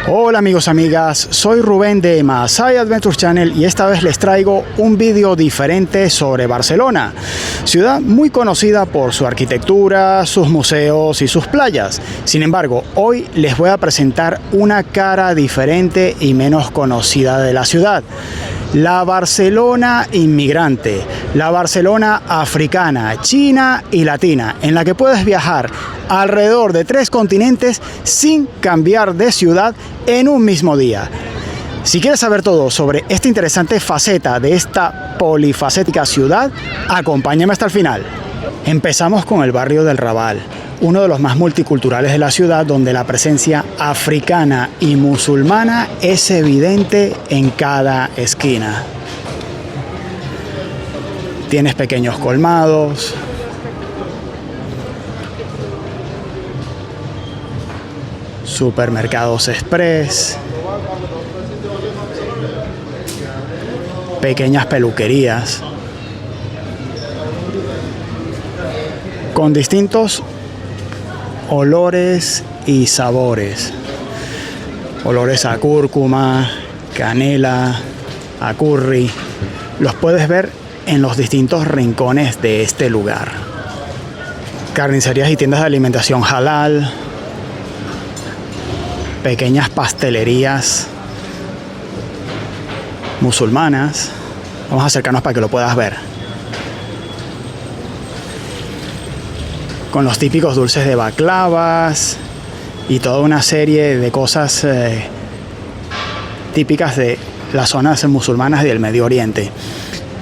Hola amigos, amigas, soy Rubén de Masai Adventures Channel y esta vez les traigo un vídeo diferente sobre Barcelona, ciudad muy conocida por su arquitectura, sus museos y sus playas. Sin embargo, hoy les voy a presentar una cara diferente y menos conocida de la ciudad. La Barcelona inmigrante, la Barcelona africana, china y latina, en la que puedes viajar alrededor de 3 continentes sin cambiar de ciudad en un mismo día. Si quieres saber todo sobre esta interesante faceta de esta polifacética ciudad, acompáñame hasta el final. Empezamos con el barrio del Raval, uno de los más multiculturales de la ciudad, donde la presencia africana y musulmana es evidente en cada esquina. Tienes pequeños colmados, supermercados express, pequeñas peluquerías, con distintos olores y sabores. Olores a cúrcuma, canela, a curry. Los puedes ver en los distintos rincones de este lugar. Carnicerías y tiendas de alimentación halal. Pequeñas pastelerías musulmanas. Vamos a acercarnos para que lo puedas ver. Con los típicos dulces de baklavas y toda una serie de cosas típicas de las zonas musulmanas y del Medio Oriente,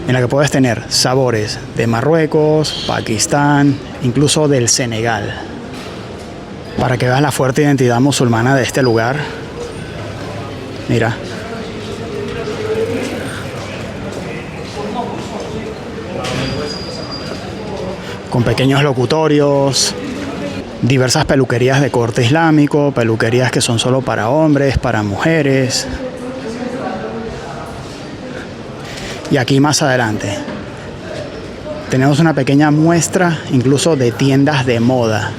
en la que puedes tener sabores de Marruecos, Pakistán, incluso del Senegal, para que veas la fuerte identidad musulmana de este lugar. Mira. Con pequeños locutorios, diversas peluquerías de corte islámico, peluquerías que son solo para hombres, para mujeres. Y aquí más adelante tenemos una pequeña muestra incluso de tiendas de moda.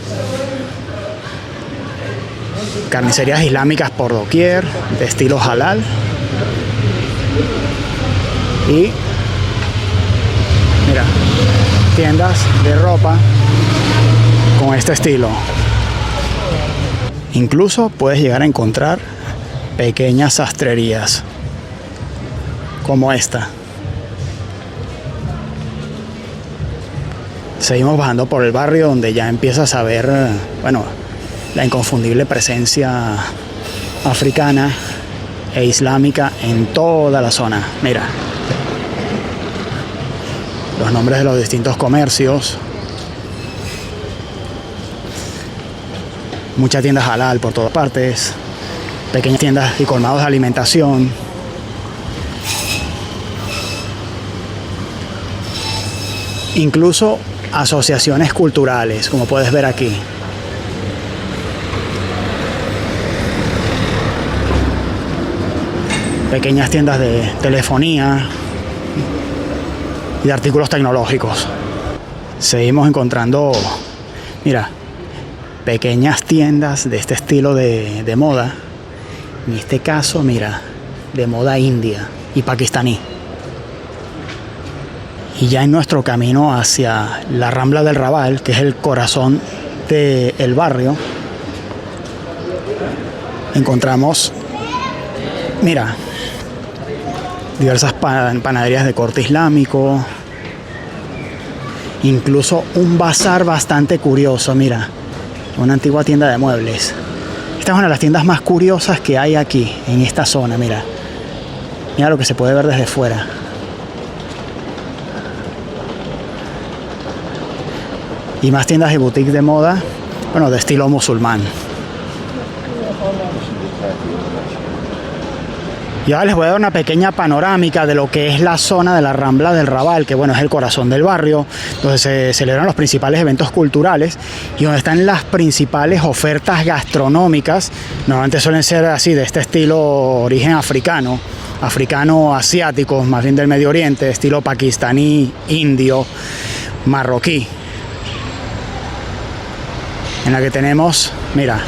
Carnicerías islámicas por doquier, de estilo halal. Y mira, tiendas de ropa con este estilo. Incluso puedes llegar a encontrar pequeñas sastrerías como esta. Seguimos bajando por el barrio, donde ya empiezas a ver, bueno, la inconfundible presencia africana e islámica en toda la zona. Mira los nombres de los distintos comercios. Muchas tiendas halal por todas partes. Pequeñas tiendas y colmados de alimentación. Incluso asociaciones culturales, como puedes ver aquí. Pequeñas tiendas de telefonía y de artículos tecnológicos. Seguimos encontrando, mira, pequeñas tiendas de este estilo de moda. En este caso, mira, de moda india y pakistaní. Y ya en nuestro camino hacia la Rambla del Raval, que es el corazón del barrio, encontramos, mira, diversas panaderías de corte islámico, incluso un bazar bastante curioso. Mira, una antigua tienda de muebles. Esta es una de las tiendas más curiosas que hay aquí, en esta zona. Mira lo que se puede ver desde fuera. Y más tiendas y boutiques de moda, bueno, de estilo musulmán. Y ahora les voy a dar una pequeña panorámica de lo que es la zona de la Rambla del Raval, que bueno, es el corazón del barrio, donde se celebran los principales eventos culturales y donde están las principales ofertas gastronómicas. Normalmente suelen ser así, de este estilo origen africano, asiático, más bien del Medio Oriente, estilo pakistaní, indio, marroquí. En la que tenemos, mira,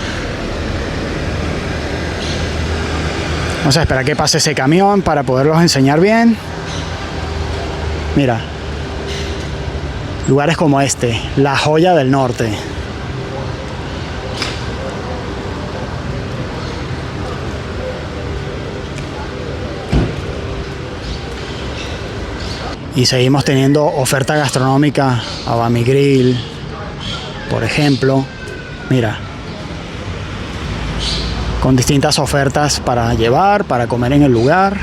Vamos a esperar que pase ese camión para poderlos enseñar bien. Mira, lugares como este, la joya del norte. Y seguimos teniendo oferta gastronómica, Abami Grill, por ejemplo. Mira, con distintas ofertas para llevar, para comer en el lugar.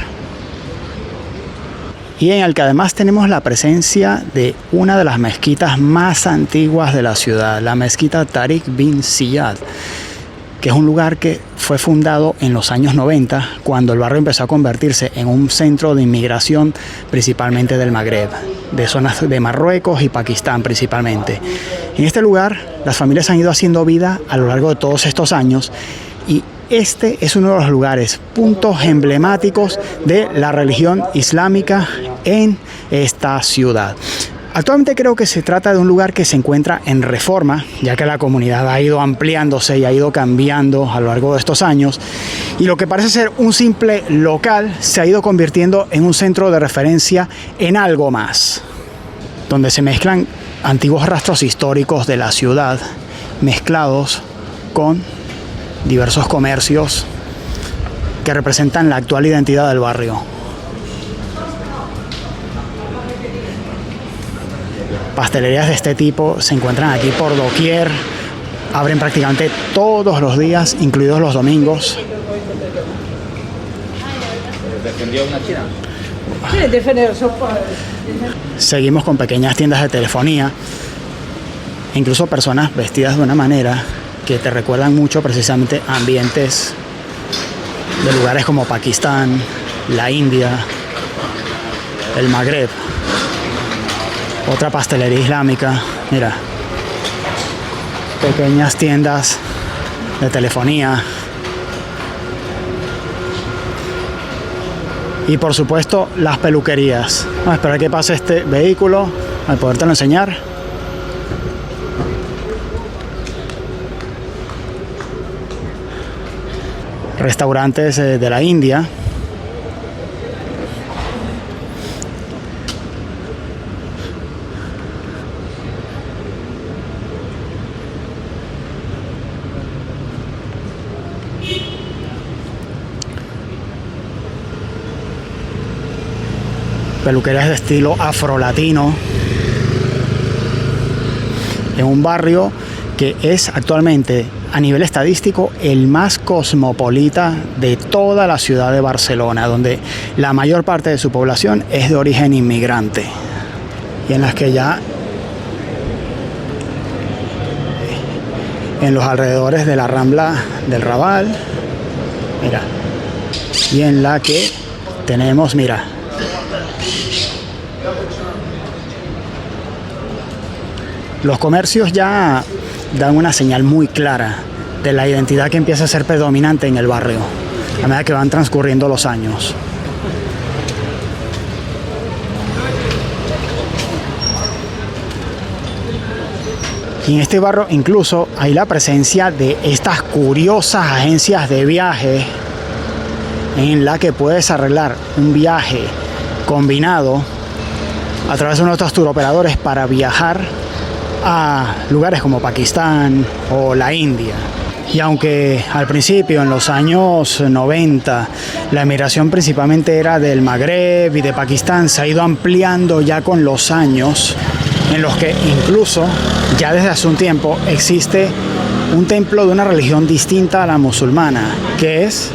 Y en el que además tenemos la presencia de una de las mezquitas más antiguas de la ciudad, la mezquita Tariq bin Ziyad, que es un lugar que fue fundado en los años 90, cuando el barrio empezó a convertirse en un centro de inmigración, principalmente del Magreb, de zonas de Marruecos y Pakistán principalmente. En este lugar, las familias han ido haciendo vida a lo largo de todos estos años, y este es uno de los lugares, puntos emblemáticos de la religión islámica en esta ciudad. Actualmente creo que se trata de un lugar que se encuentra en reforma, ya que la comunidad ha ido ampliándose y ha ido cambiando a lo largo de estos años, y lo que parece ser un simple local se ha ido convirtiendo en un centro de referencia en algo más, donde se mezclan antiguos rastros históricos de la ciudad mezclados con diversos comercios que representan la actual identidad del barrio. Pastelerías de este tipo se encuentran aquí por doquier, abren prácticamente todos los días, incluidos los domingos. Seguimos con pequeñas tiendas de telefonía, incluso personas vestidas de una manera que te recuerdan mucho precisamente ambientes de lugares como Pakistán, la India, el Magreb. Otra pastelería islámica, mira, pequeñas tiendas de telefonía y por supuesto las peluquerías. Vamos a esperar que pase este vehículo para podértelo enseñar. Restaurantes de la India. Peluquerías de estilo afrolatino en un barrio que es actualmente a nivel estadístico el más cosmopolita de toda la ciudad de Barcelona, donde la mayor parte de su población es de origen inmigrante y en las que ya en los alrededores de la Rambla del Raval, mira, y en la que tenemos, mira, los comercios ya dan una señal muy clara de la identidad que empieza a ser predominante en el barrio a medida que van transcurriendo los años. Y en este barrio incluso hay la presencia de estas curiosas agencias de viaje en la que puedes arreglar un viaje combinado a través de uno de estos turoperadores para viajar a lugares como Pakistán o la India. Y aunque al principio, en los años 90, la emigración principalmente era del Magreb y de Pakistán, se ha ido ampliando ya con los años, en los que incluso ya desde hace un tiempo existe un templo de una religión distinta a la musulmana, que es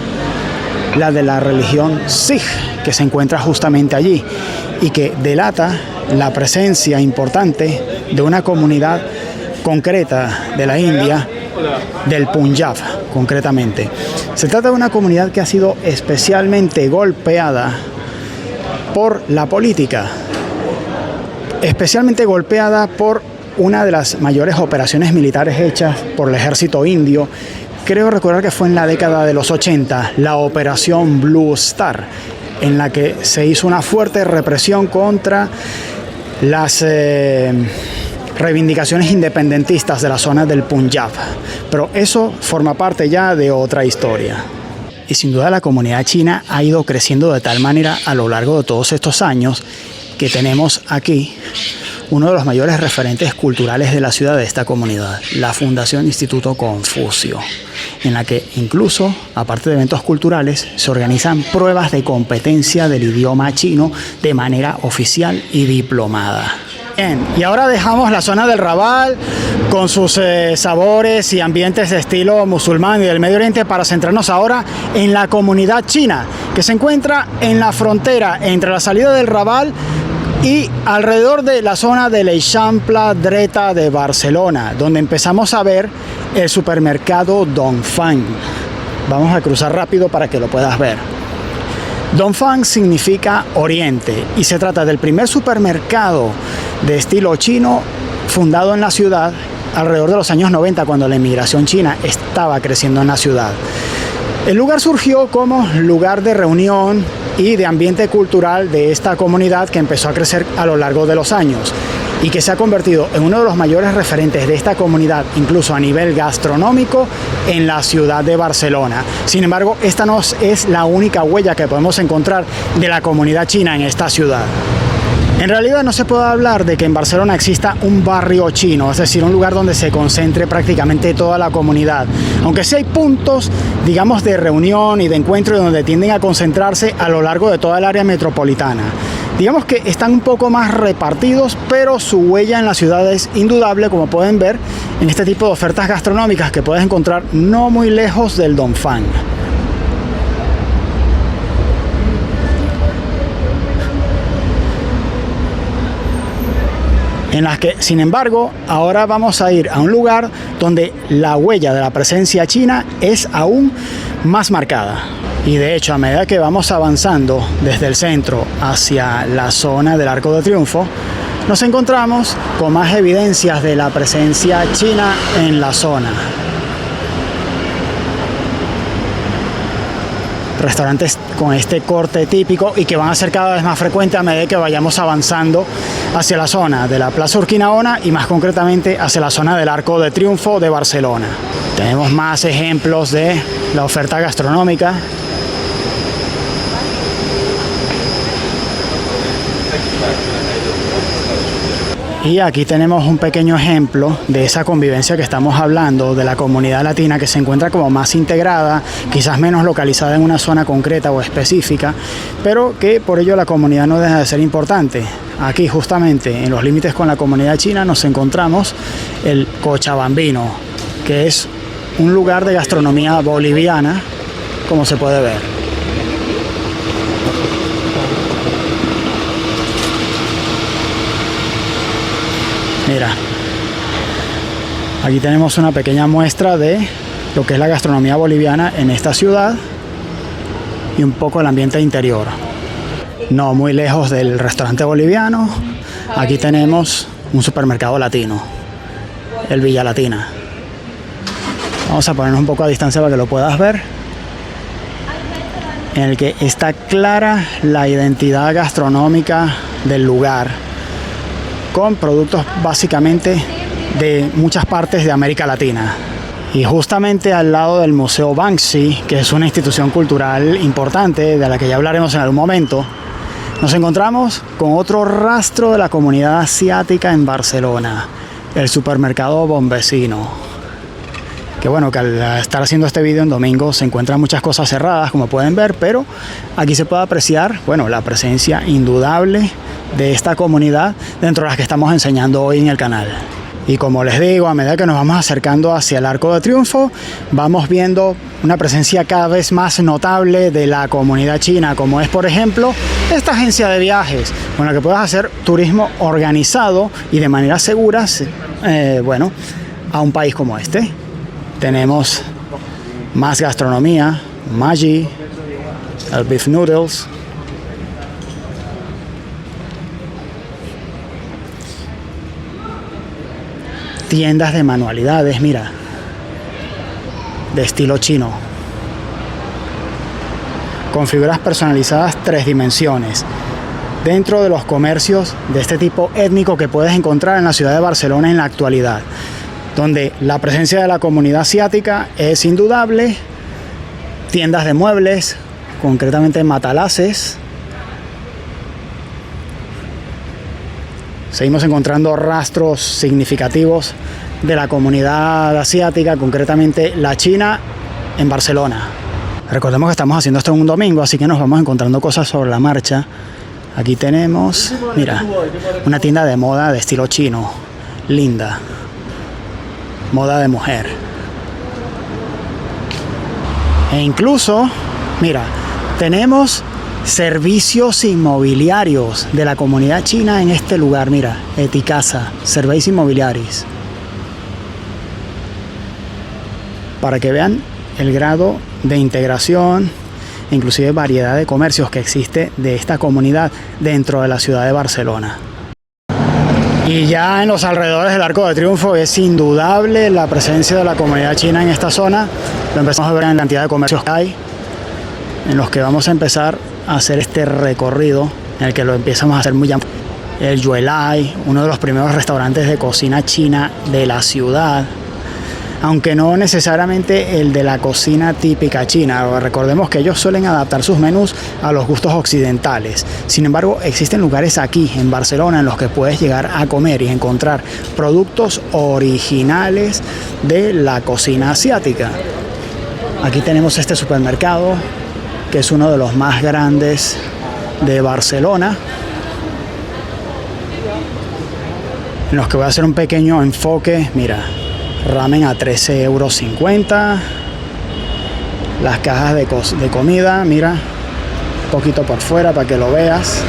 la de la religión Sikh, que se encuentra justamente allí y que delata la presencia importante de una comunidad concreta de la India, del Punjab concretamente. Se trata de una comunidad que ha sido especialmente golpeada por la política, especialmente golpeada por una de las mayores operaciones militares hechas por el ejército indio. Creo recordar que fue en la década de los 80, la Operación Blue Star, en la que se hizo una fuerte represión contra las reivindicaciones independentistas de la zona del Punjab. Pero eso forma parte ya de otra historia. Y sin duda la comunidad china ha ido creciendo de tal manera a lo largo de todos estos años que tenemos aquí uno de los mayores referentes culturales de la ciudad de esta comunidad, la Fundación Instituto Confucio, en la que incluso, aparte de eventos culturales, se organizan pruebas de competencia del idioma chino de manera oficial y diplomada. Bien, y ahora dejamos la zona del Raval con sus sabores y ambientes de estilo musulmán y del Medio Oriente para centrarnos ahora en la comunidad china, que se encuentra en la frontera entre la salida del Raval y alrededor de la zona de l'Eixample Dreta de Barcelona, donde empezamos a ver el supermercado Dongfang. Vamos a cruzar rápido para que lo puedas ver. Dongfang significa Oriente y se trata del primer supermercado de estilo chino fundado en la ciudad alrededor de los años 90, cuando la inmigración china estaba creciendo en la ciudad. El lugar surgió como lugar de reunión y de ambiente cultural de esta comunidad que empezó a crecer a lo largo de los años y que se ha convertido en uno de los mayores referentes de esta comunidad, incluso a nivel gastronómico, en la ciudad de Barcelona. Sin embargo, esta no es la única huella que podemos encontrar de la comunidad china en esta ciudad. En realidad no se puede hablar de que en Barcelona exista un barrio chino, es decir, un lugar donde se concentre prácticamente toda la comunidad, aunque sí hay puntos, digamos, de reunión y de encuentro donde tienden a concentrarse a lo largo de toda el área metropolitana. Digamos que están un poco más repartidos, pero su huella en la ciudad es indudable, como pueden ver en este tipo de ofertas gastronómicas que puedes encontrar no muy lejos del Dongfang. En las que, sin embargo, ahora vamos a ir a un lugar donde la huella de la presencia china es aún más marcada. Y de hecho, a medida que vamos avanzando desde el centro hacia la zona del Arco de Triunfo, nos encontramos con más evidencias de la presencia china en la zona. Restaurantes con este corte típico y que van a ser cada vez más frecuentes a medida que vayamos avanzando hacia la zona de la Plaza Urquinaona y más concretamente hacia la zona del Arco de Triunfo de Barcelona. Tenemos más ejemplos de la oferta gastronómica. Y aquí tenemos un pequeño ejemplo de esa convivencia que estamos hablando, de la comunidad latina que se encuentra como más integrada, quizás menos localizada en una zona concreta o específica, pero que por ello la comunidad no deja de ser importante. Aquí justamente en los límites con la comunidad china nos encontramos el Cochabambino, que es un lugar de gastronomía boliviana, como se puede ver. Mira, aquí tenemos una pequeña muestra de lo que es la gastronomía boliviana en esta ciudad y un poco el ambiente interior. No muy lejos del restaurante boliviano, aquí tenemos un supermercado latino, el Villa Latina. Vamos a ponernos un poco a distancia para que lo puedas ver, en el que está clara la identidad gastronómica del lugar, con productos básicamente de muchas partes de América Latina. Y justamente al lado del Museo Banksy, que es una institución cultural importante, de la que ya hablaremos en algún momento, nos encontramos con otro rastro de la comunidad asiática en Barcelona, el supermercado Bonvecino. Que bueno, que al estar haciendo este vídeo en domingo se encuentran muchas cosas cerradas, como pueden ver, pero aquí se puede apreciar, bueno, la presencia indudable de esta comunidad dentro de las que estamos enseñando hoy en el canal. Y como les digo, a medida que nos vamos acercando hacia el Arco de Triunfo, vamos viendo una presencia cada vez más notable de la comunidad china, como es, por ejemplo, esta agencia de viajes, con la que puedes hacer turismo organizado y de manera segura, bueno, a un país como este. Tenemos más gastronomía, Maggi, el Beef Noodles. Tiendas de manualidades, mira, de estilo chino, con figuras personalizadas 3 dimensiones, dentro de los comercios de este tipo étnico que puedes encontrar en la ciudad de Barcelona en la actualidad, donde la presencia de la comunidad asiática es indudable. tiendas de muebles, concretamente Matalaces. Seguimos encontrando rastros significativos de la comunidad asiática, concretamente la china, en Barcelona. Recordemos que estamos haciendo esto en un domingo, así que nos vamos encontrando cosas sobre la marcha. Aquí tenemos, mira, una tienda de moda de estilo chino, linda, moda de mujer. E incluso, mira, tenemos servicios inmobiliarios de la comunidad china en este lugar, mira, Eticasa, Serveis Immobiliaris. Para que vean el grado de integración, inclusive variedad de comercios que existe de esta comunidad dentro de la ciudad de Barcelona. Y ya en los alrededores del Arco de Triunfo es indudable la presencia de la comunidad china en esta zona. Lo empezamos a ver en la cantidad de comercios que hay, en los que vamos a empezar a hacer este recorrido, en el que lo empezamos a hacer muy amplio. El Yuelai, uno de los primeros restaurantes de cocina china de la ciudad, aunque no necesariamente el de la cocina típica china. Recordemos que ellos suelen adaptar sus menús a los gustos occidentales. Sin embargo, existen lugares aquí en Barcelona en los que puedes llegar a comer y encontrar productos originales de la cocina asiática. Aquí tenemos este supermercado, que es uno de los más grandes de Barcelona, en los que voy a hacer un pequeño enfoque. Mira, ramen a 13,50 €, las cajas de comida, mira, un poquito por fuera para que lo veas.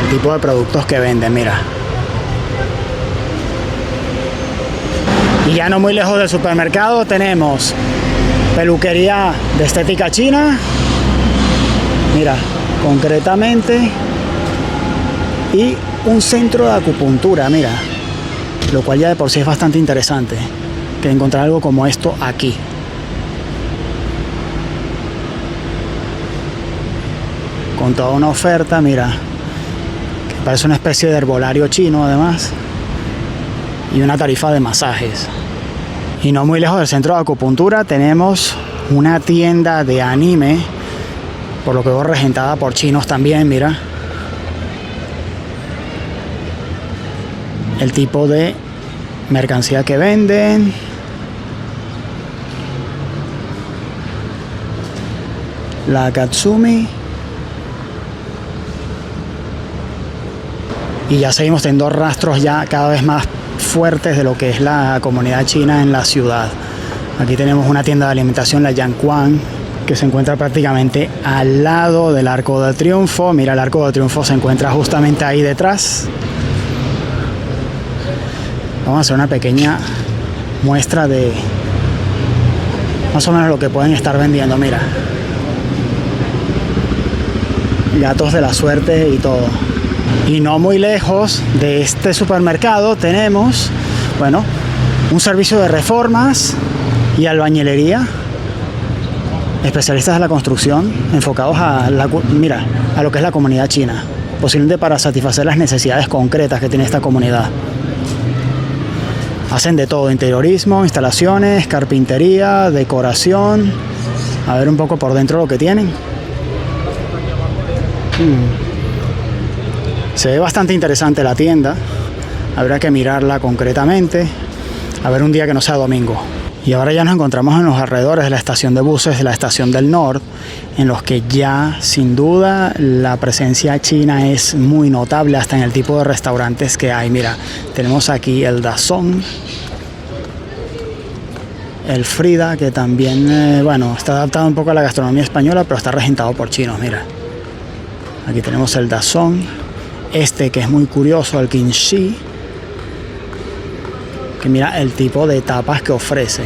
El tipo de productos que venden, mira. Y ya no muy lejos del supermercado tenemos peluquería de estética china, mira, concretamente, y un centro de acupuntura, mira, lo cual ya de por sí es bastante interesante, que encontrar algo como esto aquí. Con toda una oferta, mira, que parece una especie de herbolario chino además, y una tarifa de masajes. Y no muy lejos del centro de acupuntura tenemos una tienda de anime, por lo que veo regentada por chinos también, mira. El tipo de mercancía que venden. La Katsumi. Y ya seguimos teniendo rastros ya cada vez más fuertes de lo que es la comunidad china en la ciudad. Aquí tenemos una tienda de alimentación, la Yanquan, que se encuentra prácticamente al lado del Arco de Triunfo. Mira, el Arco de Triunfo se encuentra justamente ahí detrás. Vamos a hacer una pequeña muestra de más o menos lo que pueden estar vendiendo. Mira, gatos de la suerte y todo. Y no muy lejos de este supermercado tenemos, bueno, un servicio de reformas y albañilería, especialistas de la construcción enfocados a lo que es la comunidad china, posiblemente para satisfacer las necesidades concretas que tiene esta comunidad. Hacen de todo: interiorismo, instalaciones, carpintería, decoración. A ver un poco por dentro lo que tienen. Se ve bastante interesante la tienda. Habrá que mirarla concretamente, a ver un día que no sea domingo. Y ahora ya nos encontramos en los alrededores de la estación de buses de la Estación del Nord, en los que ya sin duda la presencia china es muy notable, hasta en el tipo de restaurantes que hay. Mira, tenemos aquí el Dazón, el Frida, que también bueno, está adaptado un poco a la gastronomía española, pero está regentado por chinos. Mira, aquí tenemos el Dazón, este que es muy curioso, el Qinxi, que mira el tipo de tapas que ofrece.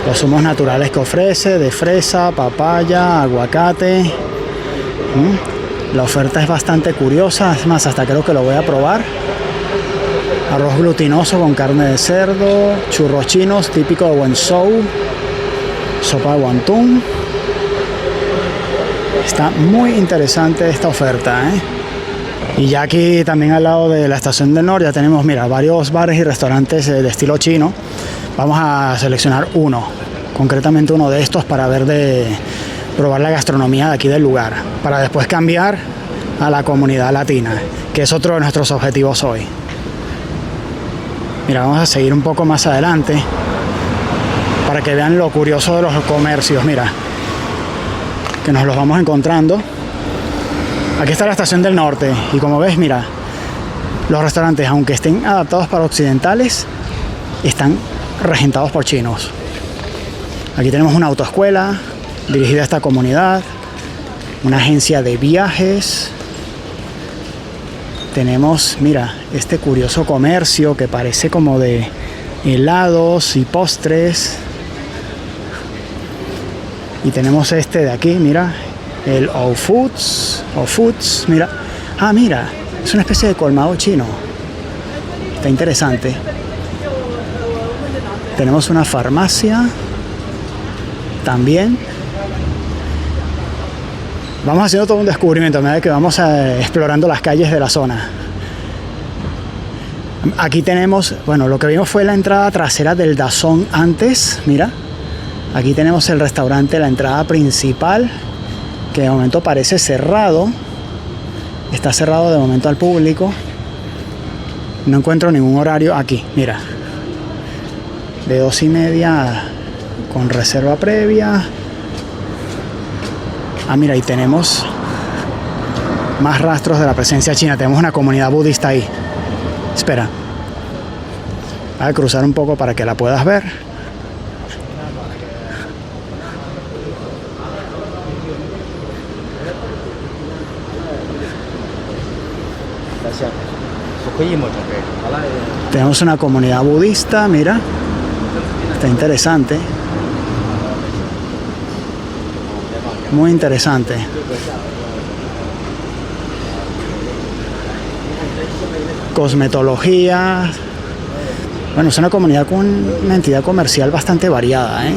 Los zumos naturales que ofrece, de fresa, papaya, aguacate. La oferta es bastante curiosa, es más, hasta creo que lo voy a probar. Arroz glutinoso con carne de cerdo, churros chinos típico de Wenzhou, sopa de wantun. Está muy interesante esta oferta, ¿eh? Y ya aquí también al lado de la estación del Norte ya tenemos, mira, varios bares y restaurantes de estilo chino. Vamos a seleccionar uno, concretamente uno de estos para probar la gastronomía de aquí del lugar, para después cambiar a la comunidad latina, que es otro de nuestros objetivos hoy. Mira, vamos a seguir un poco más adelante para que vean lo curioso de los comercios, mira, que nos los vamos encontrando. Aquí está la estación del Norte y como ves, mira, los restaurantes, aunque estén adaptados para occidentales, están regentados por chinos. Aquí tenemos una autoescuela dirigida a esta comunidad, una agencia de viajes. Tenemos, mira, este curioso comercio que parece como de helados y postres. Y tenemos este de aquí, mira, el O-Foods, mira. Ah, mira, es una especie de colmado chino. Está interesante. Tenemos una farmacia también. Vamos haciendo todo un descubrimiento a medida que vamos explorando las calles de la zona. Aquí tenemos, bueno, lo que vimos fue la entrada trasera del DAZN antes, mira. Aquí tenemos el restaurante, la entrada principal, que de momento parece cerrado. Está cerrado de momento al público. No encuentro ningún horario aquí, mira. De 2:30 con reserva previa. Ah, mira, ahí tenemos más rastros de la presencia china. Tenemos una comunidad budista ahí. Espera. Voy a cruzar un poco para que la puedas ver. Tenemos una comunidad budista, mira. Está interesante. Muy interesante. Cosmetología. Bueno, es una comunidad con una entidad comercial bastante variada, ¿eh?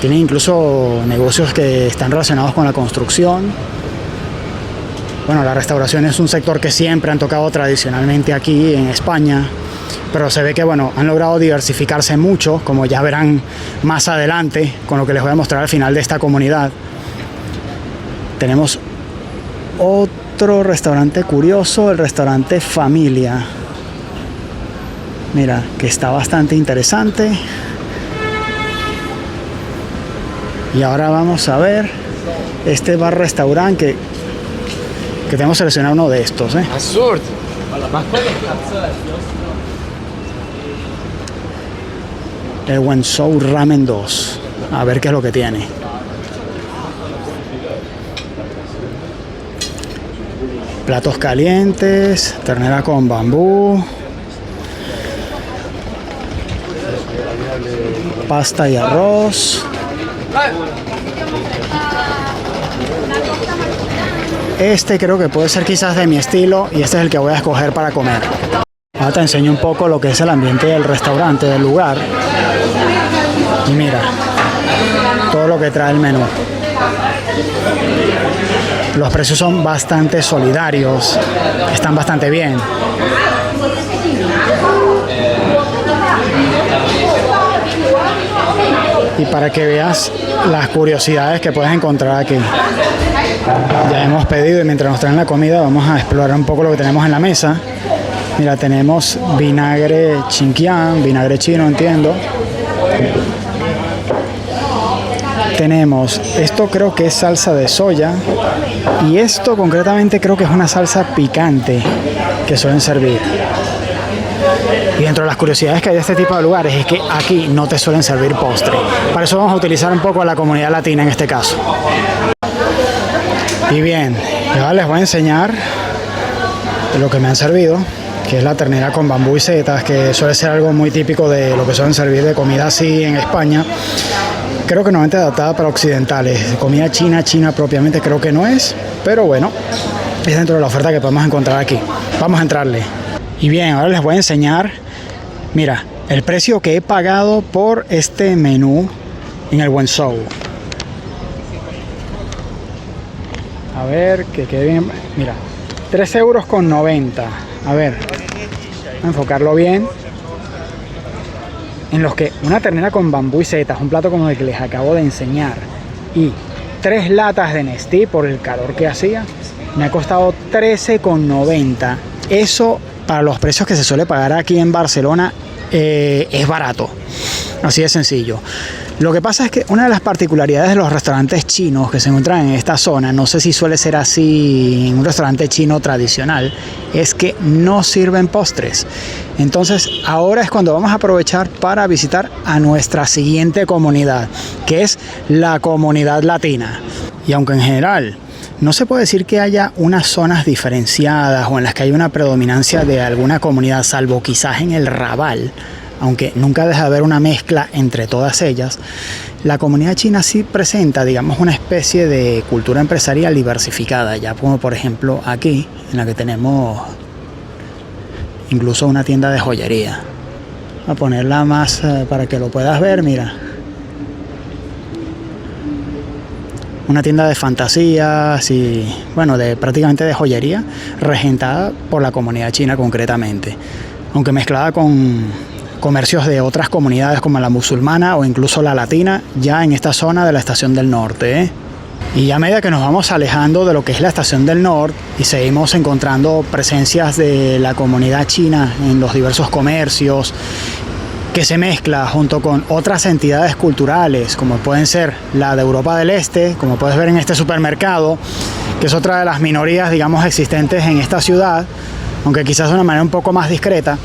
Tiene incluso negocios que están relacionados con la construcción. Bueno, la restauración es un sector que siempre han tocado tradicionalmente aquí en España, pero se ve que, bueno, han logrado diversificarse mucho, como ya verán más adelante, con lo que les voy a mostrar al final de esta comunidad. Tenemos otro restaurante curioso, el restaurante Familia. Mira, que está bastante interesante. Y ahora vamos a ver este bar-restaurante que tenemos seleccionado uno de estos, ¿eh? El Wenzhou Ramen 2. A ver qué es lo que tiene. Platos calientes, ternera con bambú, pasta y arroz. Este creo que puede ser quizás de mi estilo y este es el que voy a escoger para comer. Ahora te enseño un poco lo que es el ambiente del restaurante, del lugar. Y mira, todo lo que trae el menú. Los precios son bastante solidarios, están bastante bien. Y para que veas las curiosidades que puedes encontrar aquí. Ya hemos pedido y mientras nos traen la comida vamos a explorar un poco lo que tenemos en la mesa. Mira, tenemos vinagre chinquián, vinagre chino, entiendo. Tenemos, esto creo que es salsa de soya y esto concretamente creo que es una salsa picante que suelen servir. Y dentro de las curiosidades que hay de este tipo de lugares es que aquí no te suelen servir postre. Para eso vamos a utilizar un poco a la comunidad latina en este caso. Y bien, ahora les voy a enseñar lo que me han servido, que es la ternera con bambú y setas, que suele ser algo muy típico de lo que suelen servir de comida así en España. Creo que normalmente adaptada para occidentales. Comida china propiamente creo que no es, pero bueno, es dentro de la oferta que podemos encontrar aquí. Vamos a entrarle. Y bien, ahora les voy a enseñar, mira, el precio que he pagado por este menú en el Wenzhou. A ver, que quede bien. Mira, 3,90 €. A ver, voy a enfocarlo bien. En los que una ternera con bambú y setas, un plato como el que les acabo de enseñar, y 3 latas de Nestí por el calor que hacía, me ha costado 13,90 €. Eso, para los precios que se suele pagar aquí en Barcelona, es barato. Así de sencillo. Lo que pasa es que una de las particularidades de los restaurantes chinos que se encuentran en esta zona, no sé si suele ser así en un restaurante chino tradicional, es que no sirven postres. Entonces ahora es cuando vamos a aprovechar para visitar a nuestra siguiente comunidad, que es la comunidad latina. Y aunque en general no se puede decir que haya unas zonas diferenciadas o en las que hay una predominancia de alguna comunidad, salvo quizás en el Raval, aunque nunca deja de haber una mezcla entre todas ellas, la comunidad china sí presenta, digamos, una especie de cultura empresarial diversificada, ya como por ejemplo aquí, en la que tenemos incluso una tienda de joyería. Voy a ponerla más para que lo puedas ver, mira. Una tienda de fantasías y, bueno, prácticamente de joyería, regentada por la comunidad china concretamente, aunque mezclada con comercios de otras comunidades como la musulmana o incluso la latina, ya en esta zona de la Estación del Norte. Y a medida que nos vamos alejando de lo que es la Estación del Norte y seguimos encontrando presencias de la comunidad china en los diversos comercios, que se mezcla junto con otras entidades culturales, como pueden ser la de Europa del Este, como puedes ver en este supermercado, que es otra de las minorías, digamos, existentes en esta ciudad, aunque quizás de una manera un poco más discreta.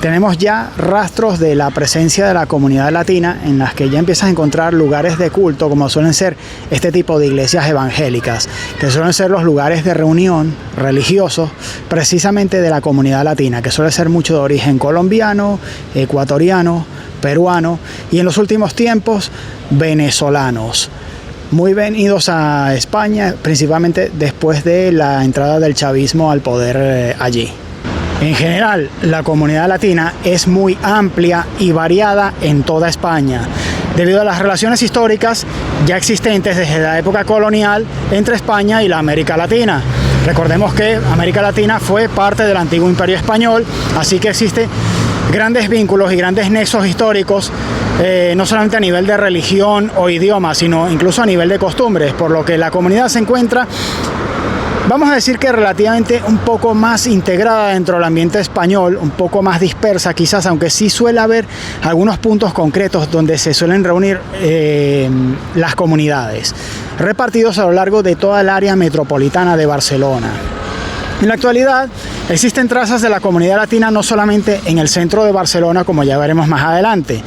Tenemos ya rastros de la presencia de la comunidad latina en las que ya empiezas a encontrar lugares de culto, como suelen ser este tipo de iglesias evangélicas, que suelen ser los lugares de reunión religiosos precisamente de la comunidad latina, que suele ser mucho de origen colombiano, ecuatoriano, peruano y en los últimos tiempos venezolanos. Muy venidos a España, principalmente después de la entrada del chavismo al poder allí. En general, la comunidad latina es muy amplia y variada en toda España, debido a las relaciones históricas ya existentes desde la época colonial entre España y la América Latina. Recordemos que América Latina fue parte del antiguo Imperio Español, así que existen grandes vínculos y grandes nexos históricos, no solamente a nivel de religión o idioma, sino incluso a nivel de costumbres, por lo que la comunidad se encuentra, vamos a decir que relativamente un poco más integrada dentro del ambiente español, un poco más dispersa quizás, aunque sí suele haber algunos puntos concretos donde se suelen reunir las comunidades, repartidos a lo largo de toda el área metropolitana de Barcelona. En la actualidad existen trazas de la comunidad latina no solamente en el centro de Barcelona, como ya veremos más adelante,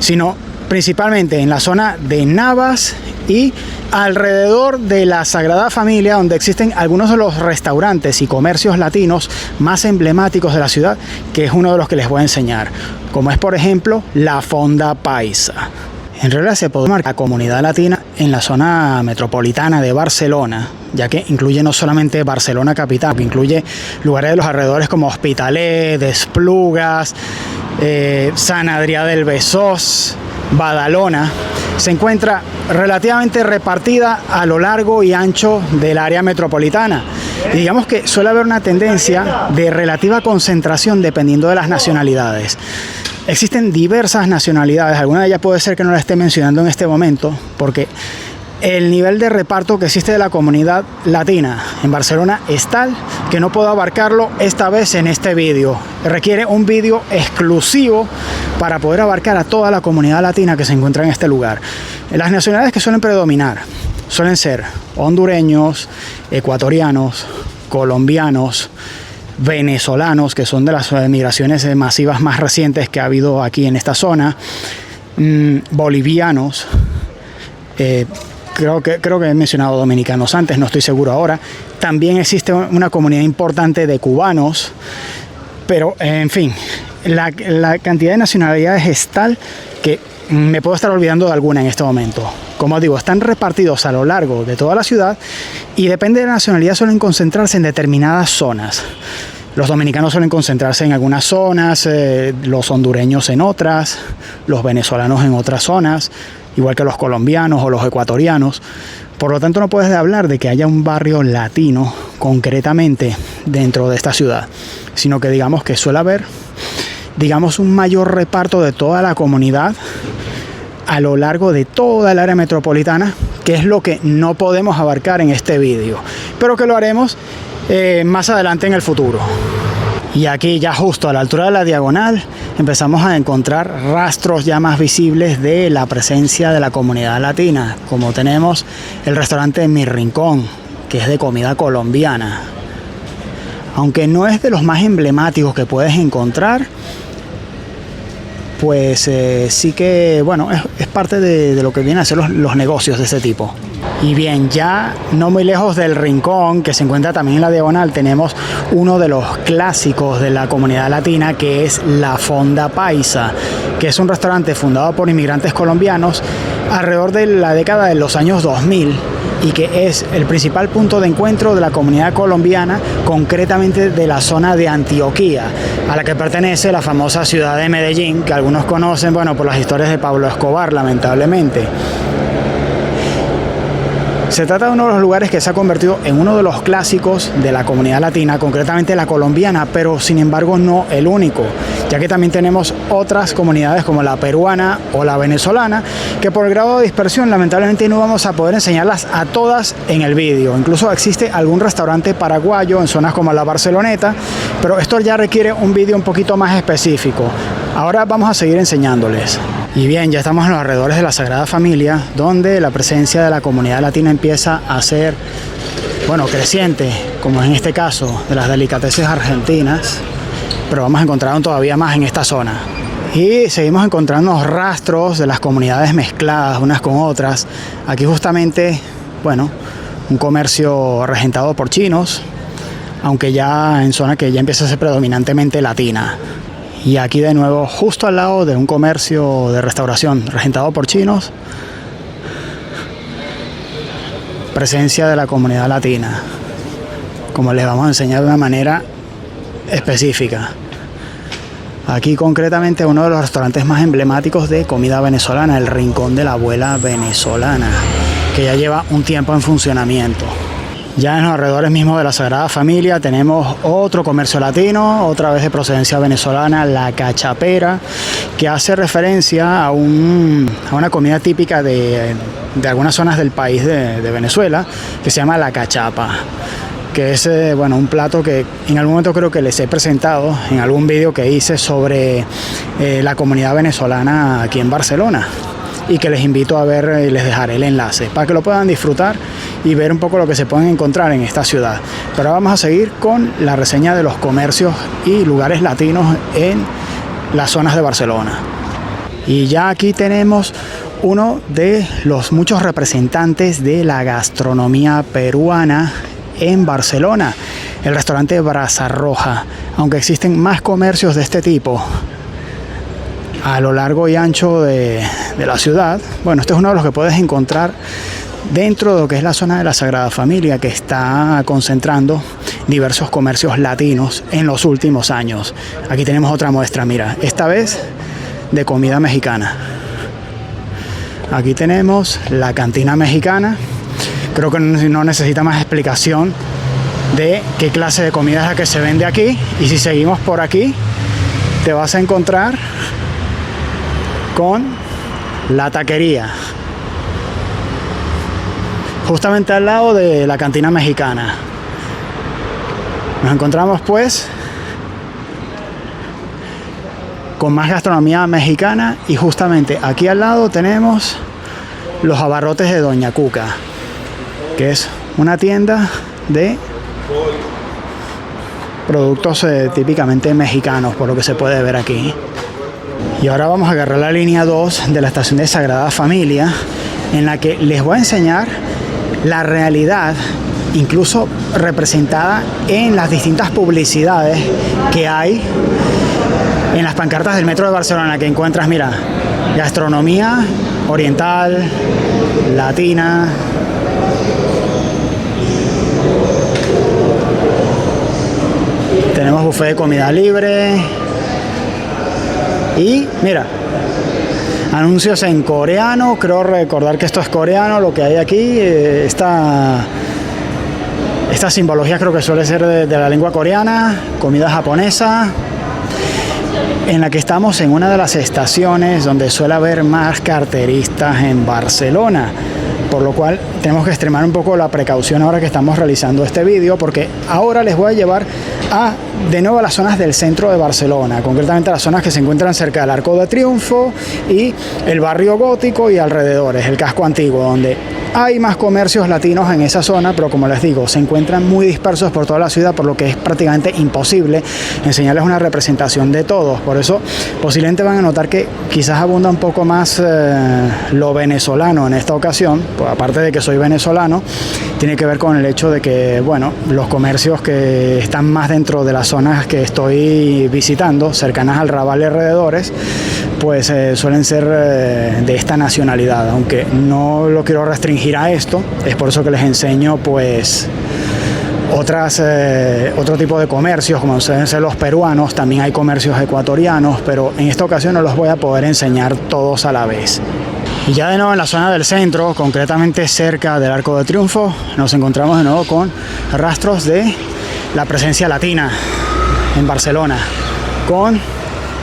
sino principalmente en la zona de Navas y alrededor de la Sagrada Familia, donde existen algunos de los restaurantes y comercios latinos más emblemáticos de la ciudad, que es uno de los que les voy a enseñar, como es por ejemplo la Fonda Paisa. En realidad se puede marcar la comunidad latina en la zona metropolitana de Barcelona, ya que incluye no solamente Barcelona capital, que incluye lugares de los alrededores como Hospitalet, Esplugas, Sant Adrià del Besòs, Badalona. Se encuentra relativamente repartida a lo largo y ancho del área metropolitana. Y digamos que suele haber una tendencia de relativa concentración dependiendo de las nacionalidades. Existen diversas nacionalidades, alguna de ellas puede ser que no la esté mencionando en este momento, porque el nivel de reparto que existe de la comunidad latina en Barcelona es tal que no puedo abarcarlo esta vez en este vídeo. Requiere un vídeo exclusivo para poder abarcar a toda la comunidad latina que se encuentra en este lugar. Las nacionalidades que suelen predominar suelen ser hondureños, ecuatorianos, colombianos, venezolanos, que son de las migraciones masivas más recientes que ha habido aquí en esta zona, bolivianos, creo que he mencionado dominicanos antes, no estoy seguro ahora. También existe una comunidad importante de cubanos, pero en fin, la cantidad de nacionalidades es tal que me puedo estar olvidando de alguna en este momento. Como digo, están repartidos a lo largo de toda la ciudad y depende de la nacionalidad, suelen concentrarse en determinadas zonas. Los dominicanos suelen concentrarse en algunas zonas, los hondureños en otras, los venezolanos en otras zonas, igual que los colombianos o los ecuatorianos. Por lo tanto, no puedes hablar de que haya un barrio latino concretamente dentro de esta ciudad, sino que digamos que suele haber, digamos, un mayor reparto de toda la comunidad a lo largo de toda el área metropolitana, que es lo que no podemos abarcar en este vídeo, pero que lo haremos más adelante en el futuro. Y aquí, ya justo a la altura de la diagonal, empezamos a encontrar rastros ya más visibles de la presencia de la comunidad latina, como tenemos el restaurante Mi Rincón, que es de comida colombiana. Aunque no es de los más emblemáticos que puedes encontrar, pues sí que, bueno, es parte de lo que vienen a ser los negocios de ese tipo. Y bien, ya no muy lejos del Rincón, que se encuentra también en la diagonal, tenemos uno de los clásicos de la comunidad latina, que es La Fonda Paisa, que es un restaurante fundado por inmigrantes colombianos alrededor de la década de los años 2000 y que es el principal punto de encuentro de la comunidad colombiana, concretamente de la zona de Antioquía, a la que pertenece la famosa ciudad de Medellín, que algunos conocen, bueno, por las historias de Pablo Escobar, lamentablemente. Se trata de uno de los lugares que se ha convertido en uno de los clásicos de la comunidad latina, concretamente la colombiana, pero sin embargo no el único, ya que también tenemos otras comunidades como la peruana o la venezolana, que por el grado de dispersión lamentablemente no vamos a poder enseñarlas a todas en el vídeo. Incluso existe algún restaurante paraguayo en zonas como la Barceloneta, pero esto ya requiere un vídeo un poquito más específico. Ahora vamos a seguir enseñándoles. Y bien, ya estamos en los alrededores de la Sagrada Familia, donde la presencia de la comunidad latina empieza a ser, bueno, creciente, como en este caso de las delicatessen argentinas, pero vamos a encontrar todavía más en esta zona. Y seguimos encontrando rastros de las comunidades mezcladas unas con otras. Aquí justamente, bueno, un comercio regentado por chinos, aunque ya en zona que ya empieza a ser predominantemente latina. Y aquí de nuevo, justo al lado de un comercio de restauración regentado por chinos, presencia de la comunidad latina, como les vamos a enseñar de una manera específica. Aquí concretamente uno de los restaurantes más emblemáticos de comida venezolana, el Rincón de la Abuela Venezolana, que ya lleva un tiempo en funcionamiento. Ya en los alrededores mismos de la Sagrada Familia tenemos otro comercio latino, otra vez de procedencia venezolana, La Cachapera, que hace referencia a una comida típica de algunas zonas del país de Venezuela, que se llama la cachapa, que es bueno, un plato que en algún momento creo que les he presentado en algún vídeo que hice sobre la comunidad venezolana aquí en Barcelona, y que les invito a ver y les dejaré el enlace para que lo puedan disfrutar y ver un poco lo que se pueden encontrar en esta ciudad. Pero vamos a seguir con la reseña de los comercios y lugares latinos en las zonas de Barcelona. Y ya aquí tenemos uno de los muchos representantes de la gastronomía peruana en Barcelona, el restaurante Brasa Roja, aunque existen más comercios de este tipo a lo largo y ancho de la ciudad. Bueno, este es uno de los que puedes encontrar dentro de lo que es la zona de la Sagrada Familia, que está concentrando diversos comercios latinos en los últimos años. Aquí tenemos otra muestra, mira, esta vez de comida mexicana. Aquí tenemos la cantina mexicana. Creo que no necesita más explicación de qué clase de comida es la que se vende aquí. Y si seguimos por aquí, te vas a encontrar con la taquería, justamente al lado de la cantina mexicana. Nos encontramos pues con más gastronomía mexicana, y justamente aquí al lado tenemos los abarrotes de Doña Cuca, que es una tienda de productos típicamente mexicanos, por lo que se puede ver aquí. Y ahora vamos a agarrar la línea 2 de la estación de Sagrada Familia, en la que les voy a enseñar la realidad, incluso representada en las distintas publicidades que hay en las pancartas del metro de Barcelona, que encuentras, mira, gastronomía oriental, latina, tenemos buffet de comida libre. Y mira, Anuncios en coreano, creo recordar que esto es coreano, lo que hay aquí. Esta simbología creo que suele ser de la lengua coreana, comida japonesa, en la que estamos en una de las estaciones donde suele haber más carteristas en Barcelona. Por lo cual tenemos que extremar un poco la precaución ahora que estamos realizando este vídeo, porque ahora les voy a llevar de nuevo a las zonas del centro de Barcelona, concretamente las zonas que se encuentran cerca del Arco de Triunfo y el barrio gótico y alrededores, el casco antiguo, donde hay más comercios latinos en esa zona, pero como les digo, se encuentran muy dispersos por toda la ciudad, por lo que es prácticamente imposible enseñarles una representación de todos. Por eso posiblemente van a notar que quizás abunda un poco más lo venezolano en esta ocasión, pues, aparte de que soy venezolano, tiene que ver con el hecho de que, bueno, los comercios que están más dentro de las zonas que estoy visitando, cercanas al Raval y alrededores, pues suelen ser de esta nacionalidad, aunque no lo quiero restringir a esto. Es por eso que les enseño pues otro tipo de comercios, como suelen ser los peruanos. También hay comercios ecuatorianos, pero en esta ocasión no los voy a poder enseñar todos a la vez. Y ya de nuevo en la zona del centro, concretamente cerca del Arco de Triunfo, nos encontramos de nuevo con rastros de la presencia latina en Barcelona, con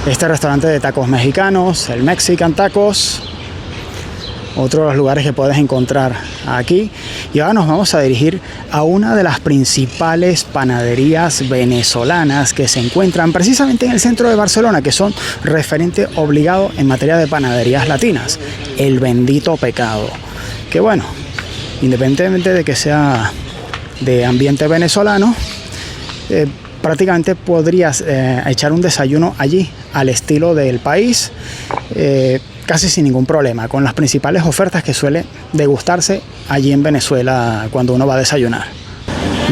este restaurante de tacos mexicanos, el Mexican Tacos, otro de los lugares que puedes encontrar aquí. Y ahora nos vamos a dirigir a una de las principales panaderías venezolanas que se encuentran precisamente en el centro de Barcelona, que son referente obligado en materia de panaderías latinas, el Bendito Pecado. Que bueno, independientemente de que sea de ambiente venezolano, prácticamente podrías echar un desayuno allí al estilo del país, casi sin ningún problema, con las principales ofertas que suele degustarse allí en Venezuela cuando uno va a desayunar.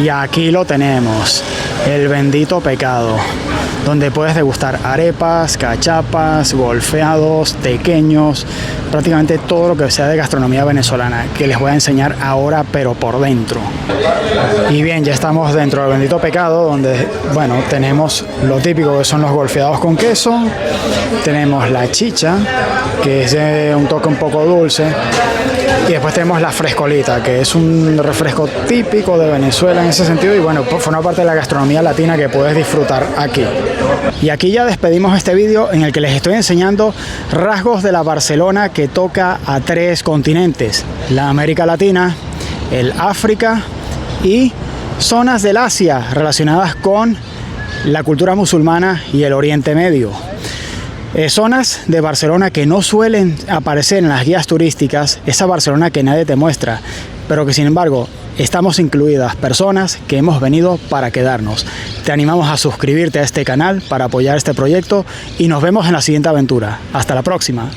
Y aquí lo tenemos, el Bendito Pecado, donde puedes degustar arepas, cachapas, golfeados, tequeños, prácticamente todo lo que sea de gastronomía venezolana, que les voy a enseñar ahora, pero por dentro. Y bien, ya estamos dentro del Bendito Pecado, donde, bueno, tenemos lo típico que son los golfeados con queso, tenemos la chicha, que es de un toque un poco dulce, y después tenemos la frescolita, que es un refresco típico de Venezuela en ese sentido, y bueno, forma parte de la gastronomía latina que puedes disfrutar aquí. Y aquí ya despedimos este vídeo en el que les estoy enseñando rasgos de la Barcelona que toca a 3 continentes, la América Latina, el África y zonas del Asia relacionadas con la cultura musulmana y el Oriente Medio. Zonas de Barcelona que no suelen aparecer en las guías turísticas, esa Barcelona que nadie te muestra, pero que sin embargo estamos incluidas personas que hemos venido para quedarnos. Te animamos a suscribirte a este canal para apoyar este proyecto y nos vemos en la siguiente aventura. Hasta la próxima.